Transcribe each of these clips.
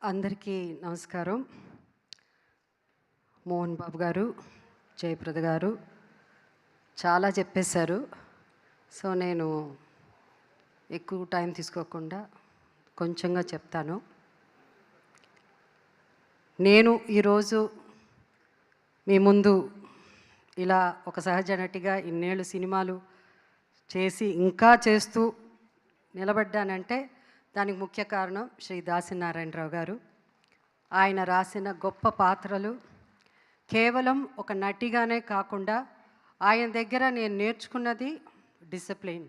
అందరికీ నమస్కారం. మోహన్ బాబు గారు, జయప్రద గారు చాలా చెప్పేశారు. సో నేను ఎక్కువ టైం తీసుకోకుండా కొంచెంగా చెప్తాను. నేను ఈరోజు మీ ముందు ఇలా ఒక సహజ నటిగా ఇన్నేళ్ళు సినిమాలు చేసి ఇంకా చేస్తూ నిలబడ్డానంటే దానికి ముఖ్య కారణం శ్రీ దాసనారాయణరావు గారు. ఆయన రాసిన గొప్ప పాత్రలు కేవలం ఒక నటిగానే కాకుండా ఆయన దగ్గర నేను నేర్చుకున్నది డిసిప్లిన్.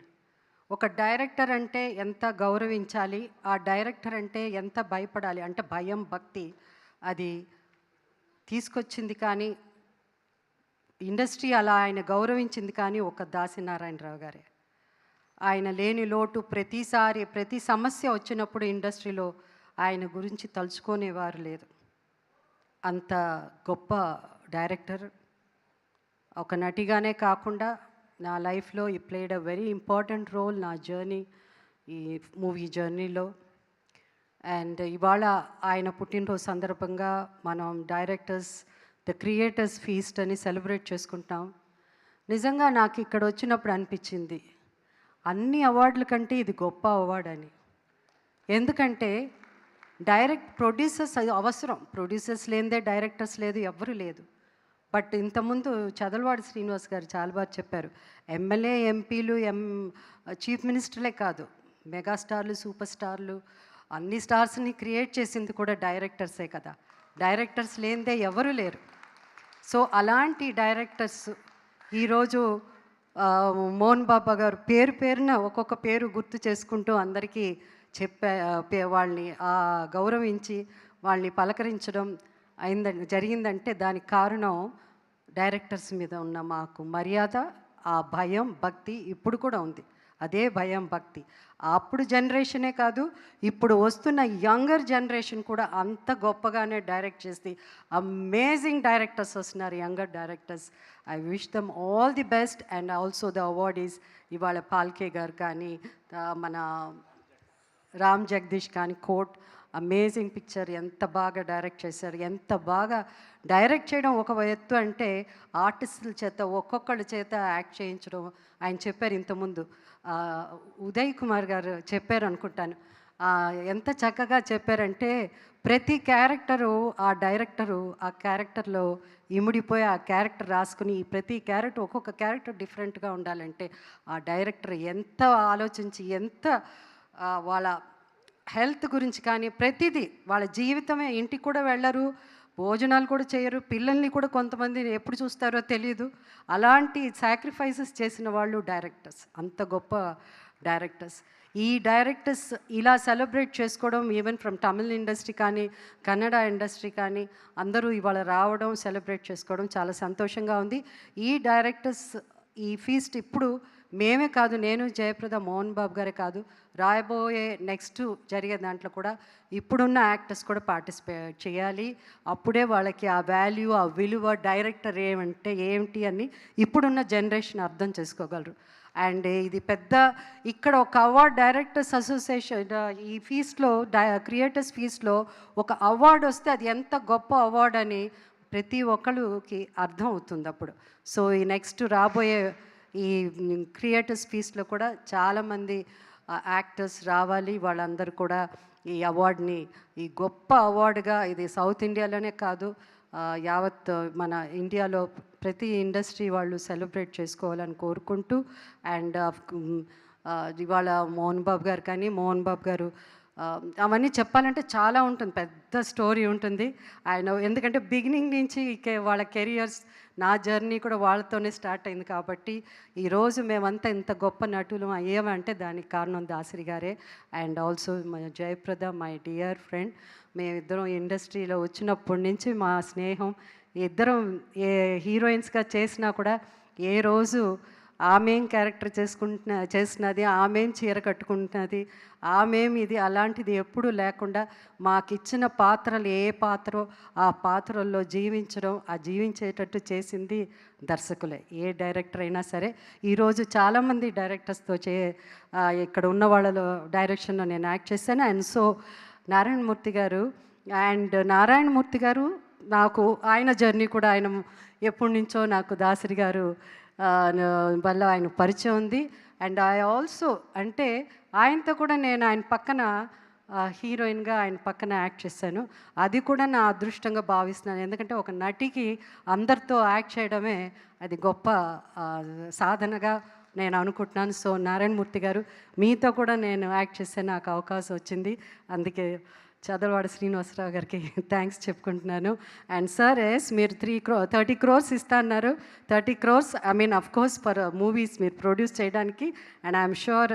ఒక డైరెక్టర్ అంటే ఎంత గౌరవించాలి, ఆ డైరెక్టర్ అంటే ఎంత భయపడాలి, అంటే భయం భక్తి అది తీసుకొచ్చింది. కానీ ఇండస్ట్రీ అలా ఆయన గౌరవించింది కానీ ఒక దాసనారాయణరావు గారే. ఆయన లేని లోటు ప్రతిసారి ప్రతి సమస్య వచ్చినప్పుడు ఇండస్ట్రీలో ఆయన గురించి తలుచుకునేవారు లేదు. అంత గొప్ప డైరెక్టర్. ఒక నటిగానే కాకుండా నా లైఫ్లో ఈ played a very important role నా జర్నీ, ఈ మూవీ జర్నీలో. అండ్ ఇవాళ ఆయన పుట్టినరోజు సందర్భంగా మనం డైరెక్టర్స్ ద క్రియేటర్స్ ఫీస్ట్ అని సెలబ్రేట్ చేసుకుంటాం. నిజంగా నాకు ఇక్కడ వచ్చినప్పుడు అనిపించింది అన్ని అవార్డుల కంటే ఇది గొప్ప అవార్డు అని. ఎందుకంటే ప్రొడ్యూసర్స్ అవసరం, ప్రొడ్యూసర్స్ లేనిదే డైరెక్టర్స్ లేదు, ఎవ్వరు లేదు. బట్ ఇంతకుముందు చదలవాడి శ్రీనివాస్ గారు చాలా బాగా చెప్పారు. ఎమ్మెల్యే, ఎంపీలు, చీఫ్ మినిస్టర్లే కాదు, మెగాస్టార్లు, సూపర్ స్టార్లు, అన్ని స్టార్స్ని క్రియేట్ చేసింది కూడా డైరెక్టర్సే కదా. డైరెక్టర్స్ లేనిదే ఎవరు లేరు. సో అలాంటి డైరెక్టర్స్ ఈరోజు మోహన్ బాబా గారు పేరు పేరున ఒక్కొక్క పేరు గుర్తు చేసుకుంటూ అందరికీ వాళ్ళని గౌరవించి వాళ్ళని పలకరించడం జరిగిందంటే దానికి కారణం డైరెక్టర్స్ మీద ఉన్న మాకు మర్యాద, ఆ భయం భక్తి ఇప్పుడు కూడా ఉంది. అదే భయం భక్తి అప్పుడు జనరేషనే కాదు, ఇప్పుడు వస్తున్న యంగర్ జనరేషన్ కూడా అంత గొప్పగానే డైరెక్ట్ చేసి అమేజింగ్ డైరెక్టర్స్ వస్తున్నారు, younger directors. I wish them all the best. And also the awardees ఇవాళ పాల్కే గారు కానీ, మన రామ్ జగదీష్ కానీ, కోట్ అమేజింగ్ పిక్చర్, ఎంత బాగా డైరెక్ట్ చేశారు. ఎంత బాగా డైరెక్ట్ చేయడం ఒక ఎత్తు అంటే ఆర్టిస్టుల చేత ఒక్కొక్కళ్ళ చేత యాక్ట్ చేయించడం. ఆయన చెప్పారు ఇంతకుముందు, ఉదయ్ కుమార్ గారు చెప్పారు అనుకుంటాను, ఎంత చక్కగా చెప్పారంటే ప్రతి క్యారెక్టరు ఆ డైరెక్టరు ఆ క్యారెక్టర్లో ఇముడిపోయి ఆ క్యారెక్టర్ రాసుకుని, ప్రతి క్యారెక్టర్ ఒక్కొక్క క్యారెక్టర్ డిఫరెంట్గా ఉండాలంటే ఆ డైరెక్టర్ ఎంత ఆలోచించి, ఎంత వాళ్ళ హెల్త్ గురించి కానీ ప్రతిదీ, వాళ్ళ జీవితమే, ఇంటికి కూడా వెళ్ళరు, భోజనాలు కూడా చేయరు, పిల్లల్ని కూడా కొంతమందిని ఎప్పుడు చూస్తారో తెలియదు. అలాంటి సాక్రిఫైసెస్ చేసిన వాళ్ళు డైరెక్టర్స్, అంత గొప్ప డైరెక్టర్స్. ఈ డైరెక్టర్స్ ఇలా సెలబ్రేట్ చేసుకోవడం, ఈవెన్ ఫ్రమ్ తమిళ్ ఇండస్ట్రీ కానీ, కన్నడ ఇండస్ట్రీ కానీ అందరూ ఇవాళ రావడం, సెలబ్రేట్ చేసుకోవడం చాలా సంతోషంగా ఉంది. ఈ డైరెక్టర్స్ ఈ ఫీస్ట్ ఇప్పుడు మేమే కాదు, నేను, జయప్రద, మోహన్ బాబు గారే కాదు, రాయబోయే నెక్స్ట్ జరిగే దాంట్లో కూడా ఇప్పుడున్న యాక్టర్స్ కూడా పార్టిసిపేట్ చేయాలి. అప్పుడే వాళ్ళకి ఆ వాల్యూ, ఆ విలువ, డైరెక్టర్ ఏమంటే ఏమిటి అని ఇప్పుడున్న జనరేషన్ అర్థం చేసుకోగలరు. అండ్ ఇది పెద్ద ఇక్కడ ఒక అవార్డ్, డైరెక్టర్స్ అసోసియేషన్ ఈ ఫీస్ట్లో, క్రియేటర్స్ ఫీస్ట్లో ఒక అవార్డు వస్తే అది ఎంత గొప్ప అవార్డు అని ప్రతి ఒక్కరికి అర్థం అవుతుంది అప్పుడు. సో ఈ నెక్స్ట్ రాబోయే ఈ క్రియేటర్స్ ఫీస్లో కూడా చాలామంది యాక్టర్స్ రావాలి. వాళ్ళందరూ కూడా ఈ అవార్డుని, ఈ గొప్ప అవార్డుగా, ఇది సౌత్ ఇండియాలోనే కాదు యావత్ మన ఇండియాలో ప్రతి ఇండస్ట్రీ వాళ్ళు సెలబ్రేట్ చేసుకోవాలని కోరుకుంటూ. అండ్ ఇవాళ మోహన్ బాబు గారు కానీ, మోహన్ బాబు గారు అవన్నీ చెప్పాలంటే చాలా ఉంటుంది, పెద్ద స్టోరీ ఉంటుంది ఆయన. ఎందుకంటే బిగినింగ్ నుంచి వాళ్ళ కెరియర్స్, నా జర్నీ కూడా వాళ్ళతోనే స్టార్ట్ అయింది కాబట్టి ఈరోజు మేమంతా ఇంత గొప్ప నటులు అయ్యామంటే దానికి కారణం దాసరి గారే. And also Jayaprada, my dear friend. మేమిద్దరం ఇండస్ట్రీలో వచ్చినప్పటి నుంచి మా స్నేహం, ఇద్దరం ఏ హీరోయిన్స్గా చేసినా కూడా ఏ రోజు ఆమెం క్యారెక్టర్ చేసినది, ఆమెం చీర కట్టుకుంటున్నది, ఆమెం ఇది అలాంటిది ఎప్పుడూ లేకుండా మాకిచ్చిన పాత్రలు ఏ పాత్రో ఆ పాత్రల్లో జీవించడం, ఆ జీవించేటట్టు చేసింది దర్శకులే, ఏ డైరెక్టర్ అయినా సరే. ఈరోజు చాలామంది డైరెక్టర్స్తో ఇక్కడ ఉన్న వాళ్ళలో డైరెక్షన్లో నేను యాక్ట్ చేశాను. అండ్ సో నారాయణమూర్తి గారు అండ్ నారాయణమూర్తి గారు నాకు ఆయన జర్నీ కూడా ఆయన ఎప్పటి నుంచో నాకు దాసరి గారు వల్ల ఆయన పరిచయం ఉంది. అండ్ ఐ ఆల్సో అంటే ఆయనతో కూడా నేను ఆయన పక్కన హీరోయిన్గా ఆయన పక్కన యాక్ట్ చేశాను. అది కూడా నా అదృష్టంగా భావిస్తున్నాను. ఎందుకంటే ఒక నటికి అందరితో యాక్ట్ చేయడమే అది గొప్ప సాధనగా నేను అనుకుంటున్నాను. సో నారాయణమూర్తి గారు మీతో కూడా నేను యాక్ట్ చేసే నాకు అవకాశం వచ్చింది. అందుకే చదలవాడ శ్రీనివాసరావు గారికి థ్యాంక్స్ చెప్పుకుంటున్నాను. అండ్ సార్ మీరు 30 crores ఇస్తా అన్నారు. 30 crores I mean of course for movies మీరు ప్రొడ్యూస్ చేయడానికి. అండ్ ఐఎమ్ షూర్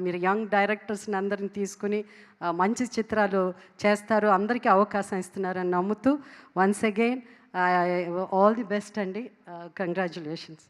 మీరు యంగ్ డైరెక్టర్స్ని అందరిని తీసుకుని మంచి చిత్రాలు చేస్తారు, అందరికీ అవకాశం ఇస్తున్నారని నమ్ముతూ once again all the best అండి. కంగ్రాచులేషన్స్.